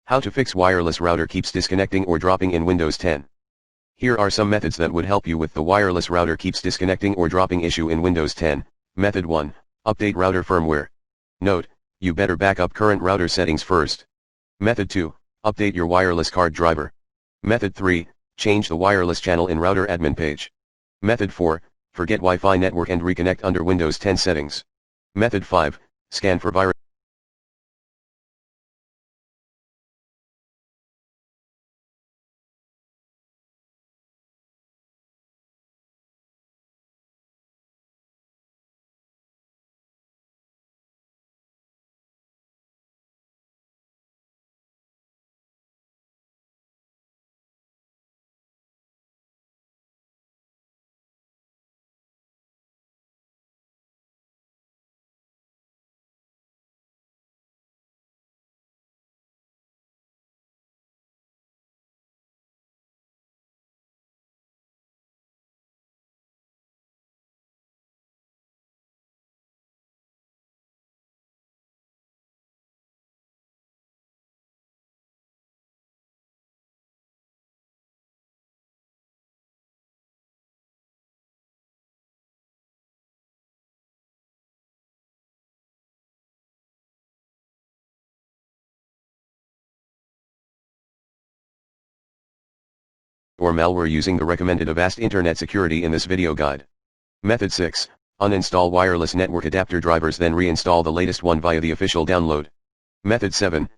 How to fix wireless router keeps disconnecting or dropping in Windows 10. Here are some methods that would help you with the wireless router keeps disconnecting or dropping issue in Windows 10. Method 1. Update router firmware. Note, you better back up current router settings first. Method 2. Update your wireless card driver. Method 3. Change the wireless channel in router admin page. Method 4. Forget Wi-Fi network and reconnect under Windows 10 settings. Method 5. Scan for virus. Or malware using the recommended Avast Internet Security in this video guide. Method 6. Uninstall wireless network adapter drivers, then reinstall the latest one via the official download. Method 7.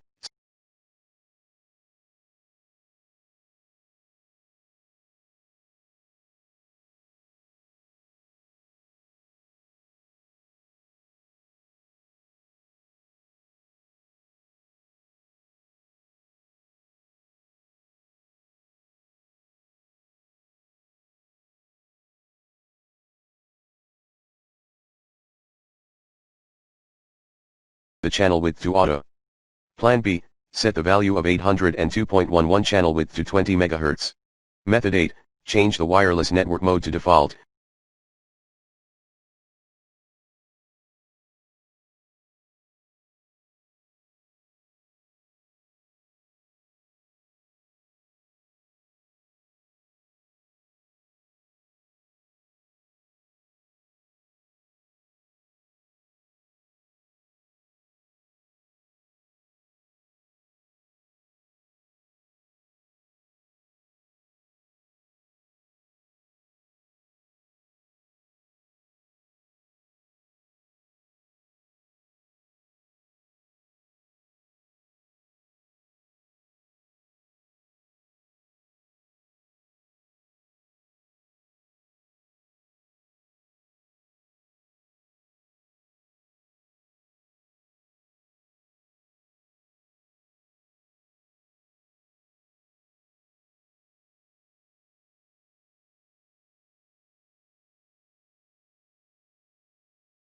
The channel width to auto. Plan B. Set the value of 802.11 channel width to 20 MHz. Method 8. Change the wireless network mode to default.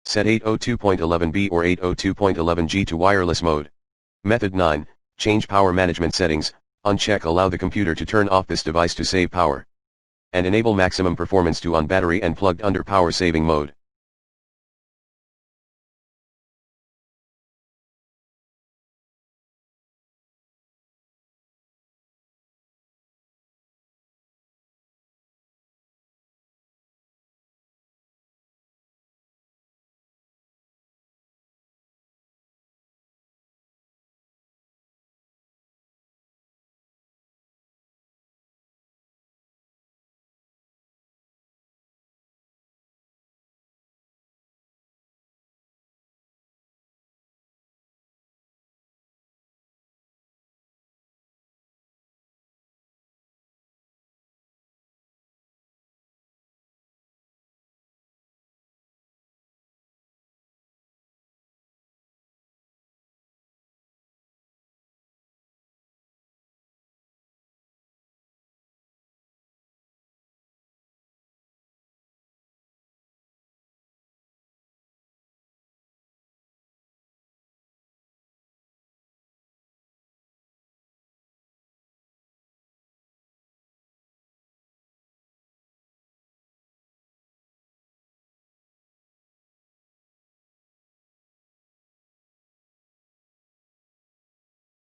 Set 802.11b or 802.11g to wireless mode. Method 9. Change power management settings. Uncheck allow the computer to turn off this device to save power. And enable maximum performance to on battery and plugged under power saving mode.